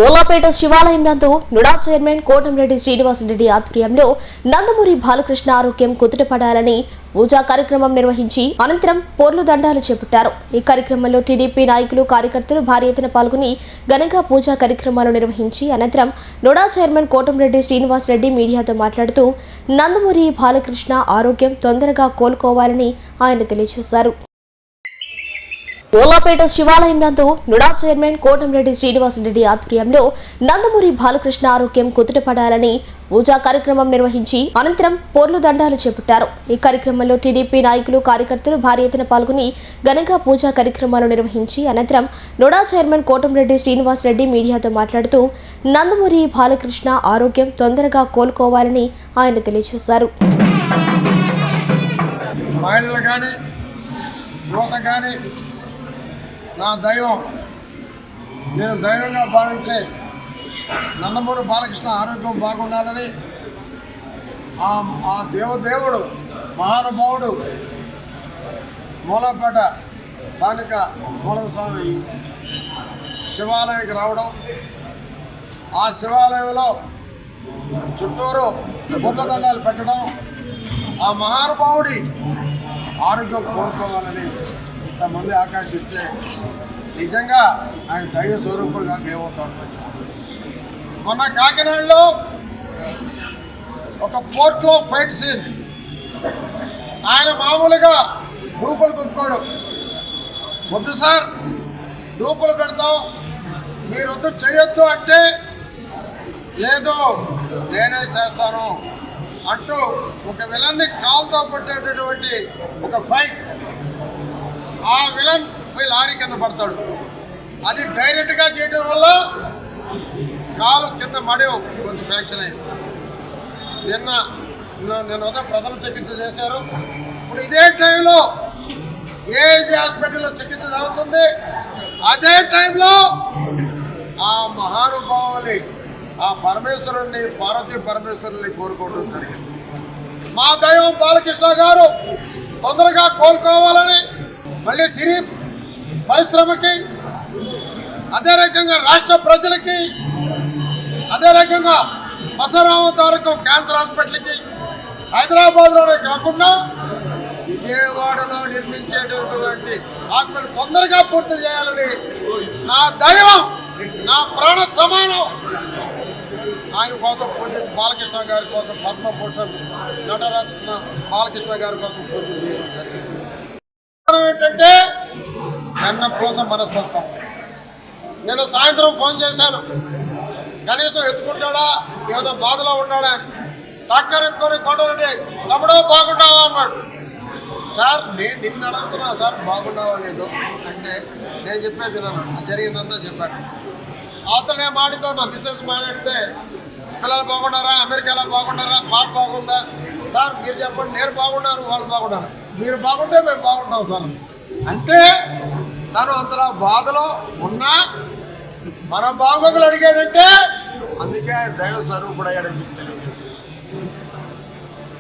ఓలాపేట శివాలయం నందు NUDA chairman Kotamreddy Srinivasa Reddy ఆధ్వర్యంలో నందమూరి బాలకృష్ణ ఆరోగ్యం కుదుటపడాలని పూజా కార్యక్రమం నిర్వహించి అనంతరం పోర్లు దండాలు చేపట్టారు. ఈ కార్యక్రమంలో టీడీపీ నాయకులు కార్యకర్తలు భారీ ఎత్తున పాల్గొని ఘనంగా పూజా కార్యక్రమాలు నిర్వహించి అనంతరం నుడా చైర్మన్ కోటంరెడ్డి శ్రీనివాసరెడ్డి మీడియాతో మాట్లాడుతూ నందమూరి బాలకృష్ణ ఆరోగ్యం తొందరగా కోలుకోవాలని ఆయన తెలియజేశారు. ఓలాపేట శివాలయం నందు నుడా చైర్మన్ కోటంరెడ్డి శ్రీనివాసరెడ్డి ఆధ్వర్యంలో నందమూరి బాలకృష్ణ ఆరోగ్యం కుదుటపడాలని పూజా కార్యక్రమం నిర్వహించి అనంతరం పోర్లు దండాలు చేపట్టారు. ఈ కార్యక్రమంలో టీడీపీ నాయకులు కార్యకర్తలు భారీ ఎత్తున పాల్గొని ఘనంగా పూజా కార్యక్రమాలు నిర్వహించి అనంతరం నుడా చైర్మన్ కోటంరెడ్డి శ్రీనివాసరెడ్డి మీడియాతో మాట్లాడుతూ నందమూరి బాలకృష్ణ ఆరోగ్యం తొందరగా కోలుకోవాలని ఆయన తెలియజేశారు. నా దైవం, నేను దైవంగా భావించే నందమూరి బాలకృష్ణ ఆరోగ్యం బాగుండాలని ఆ దేవదేవుడు మహానుభావుడు మూలపేట స్థానిక మూలస్వామి శివాలయానికి రావడం, ఆ శివాలయంలో చుట్టూరు బుర్రదండాలు పెట్టడం, ఆ మహానుభావుడి ఆరోగ్యం కోరుకోవాలని ఇంతమంది ఆకాంక్షిస్తే నిజంగా ఆయన దైవ స్వరూపుడుగా ఏమవుతాడు. మొన్న కాకినాడలో ఒక పోర్ట్లో ఫైట్ సీన్, ఆయన మామూలుగా డూపులు కొట్టుకోడు. వద్దు సార్, డూపులు పెడతాం, మీరు వద్దు చేయొద్దు అంటే లేదు నేనే చేస్తాను అంటూ ఒక విలన్ని కాలుతో కొట్టేటటువంటి ఒక ఫైట్, ఆ విలన్ పోయి లారీ కింద పడతాడు. అది డైరెక్ట్గా చేయడం వల్ల కాలు కింద మడి కొంచెం ఫ్రాక్చర్ అయింది. నిన్న ప్రథమ చికిత్స చేశారు. ఇప్పుడు ఇదే టైంలో ఏజీ హాస్పిటల్లో చికిత్స జరుగుతుంది. అదే టైంలో ఆ మహానుభావుని, ఆ పరమేశ్వరుణ్ణి, పార్వతీ పరమేశ్వరుని కోరుకోవడం జరిగింది. మా దైవం బాలకృష్ణ గారు తొందరగా కోలుకోవాలని, మళ్ళీ సినీ పరిశ్రమకి, అదే రకంగా రాష్ట్ర ప్రజలకి, అదే రకంగా బసవరామ తారకం క్యాన్సర్ హాస్పిటల్కి హైదరాబాద్లోనే కాకుండా విజయవాడలో నిర్మించేటటువంటి హాస్పిటల్ తొందరగా పూర్తి చేయాలని నా దైవం, నా ప్రాణ సమానం ఆయన కోసం పూజ, బాలకృష్ణ గారి కోసం పద్మభూషణ్ నటరత్న బాలకృష్ణ గారి కోసం పూజ చేయడం జరిగింది. ఏంటంటే నిన్న కోసం మనస్తత్వం. నేను సాయంత్రం ఫోన్ చేశాను, కనీసం ఎత్తుకుంటాడా, ఏమైనా బాధలో ఉన్నాడా అని. టాక్కర్ ఎత్తుకొని కొండరెడ్డి తమ్ముడో బాగుండావా అన్నాడు. సార్ నేను నిన్ను అడుగుతున్నా సార్ బాగుండావా లేదు అంటే నేను చెప్పేది నన్ను జరిగిందంతా చెప్పాను. అవతలనే మాడితో మా మిస్సెస్ మాట్లాడితే పిల్లలు బాగున్నారా, అమెరికాలో బాగున్నారా, పాప బాగుందా, సార్ మీరు చెప్పండి, నేను బాగున్నాను వాళ్ళు బాగున్నారు, మీరు బాగుంటే మేము బాగుంటాం సార్ అంటే తను అంతలా బాధలో ఉన్నా మన బాగోగులు అడిగాడంటే అందుకే ఆయన దైవ స్వరూపుడు అయ్యాడని చెప్పి తెలియజేస్తుంది.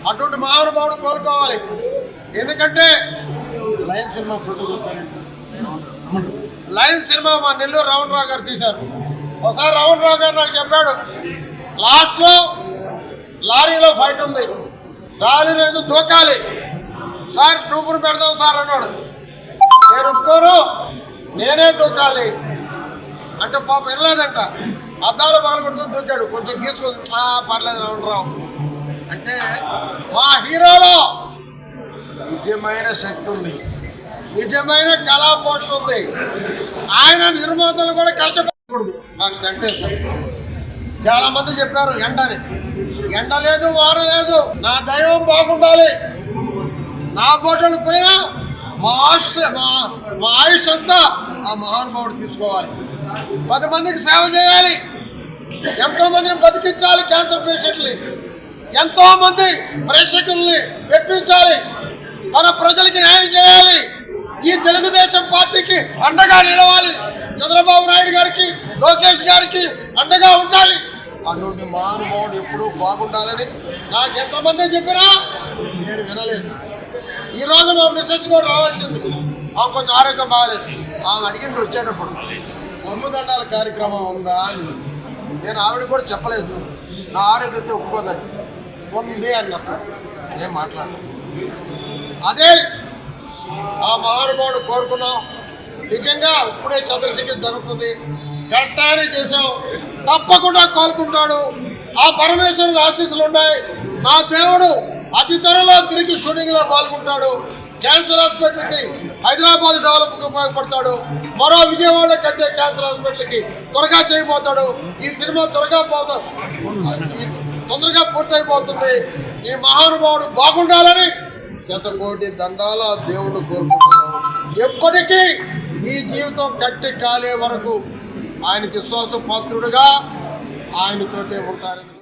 అటువంటి మహానుభావుడు కోరుకోవాలి. ఎందుకంటే lion cinema producer, lion cinema మా నెల్లూరు రావణరావు గారు తీశారు. ఒకసారి రావణరావు గారు నాకు చెప్పాడు, లాస్ట్లో లారీలో ఫైట్ ఉంది, లారీ రోజు దూకాలి సార్, డూపులు పెడదాం సార్ అన్నాడు. నేను ఒప్పుకోను, నేనే దూకాలి అంటే పాప వినలేదంట. అద్దాలు పగలగొట్టుకుని దూకాడు, కొంచెం గీసుకొని పర్లేదు రావు అంటే మా హీరోలో నిజమైన శక్తి ఉంది, నిజమైన కళా పోషణ ఉంది. ఆయన నిర్మాతలు కూడా కష్టపడకూడదు. నాకు వెంకటేశ్వర చాలా మంది చెప్పారు ఎండని, ఎండ లేదు వాన లేదు, నా దైవం బాగుండాలి, నా బోటలు పోయినా మా ఆయుష్ అంతా ఆ మహానుభావుడు తీసుకోవాలి. 10 మందికి సేవ చేయాలి, ఎంతో మందిని బతికించాలి, క్యాన్సర్ పేషెంట్ని, ఎంతో మంది ప్రేక్షకుల్ని మెప్పించాలి, మన ప్రజలకి న్యాయం చేయాలి, ఈ తెలుగుదేశం పార్టీకి అండగా నిలవాలి, చంద్రబాబు నాయుడు గారికి, లోకేష్ గారికి అండగా ఉండాలి. అటువంటి మహానుభావుడు ఎప్పుడూ బాగుండాలని నాకు ఎంతమంది చెప్పినా నేను వినలేదు. ఈరోజు మా మిస్సెస్ కూడా రావాల్సింది, ఆమె కొంచెం ఆరోగ్యం బాగాలేదు. ఆమె అడిగింది వచ్చేటప్పుడు పొర్లుదండాల కార్యక్రమం ఉందా అని నేను ఆవిడ కూడా చెప్పలేదు. నా ఆరోగ్యత ఒప్పుకోదని ఉంది అన్న ఏం మాట్లాడ. అదే ఆ మహానుభావుడు కోరుకున్నాం. నిజంగా ఇప్పుడే చంద్రశేఖర్ జరుగుతుంది, కరెక్టానే చేసాం, తప్పకుండా కోలుకుంటాడు. ఆ పరమేశ్వరుని ఆశీస్సులు ఉన్నాయి. నా దేవుడు అతి త్వరలో తిరిగి షూటింగ్లో పాల్గొంటాడు. క్యాన్సర్ హాస్పిటల్కి హైదరాబాద్ డెవలప్కి ఉపయోగపడతాడు. మరో విజయవాడ కట్టే క్యాన్సర్ హాస్పిటల్కి త్వరగా చేయబోతాడు. ఈ సినిమా తొందరగా పూర్తయిపోతుంది. ఈ మహానుభావుడు బాగుండాలని శతకోటి దండాల దేవుడు కోరుకుంటున్నాను. ఎప్పటికీ ఈ జీవితం కట్టి కాలే వరకు ఆయనకి విశ్వాస పాత్రుడుగా ఆయనతోటే ఉంటారని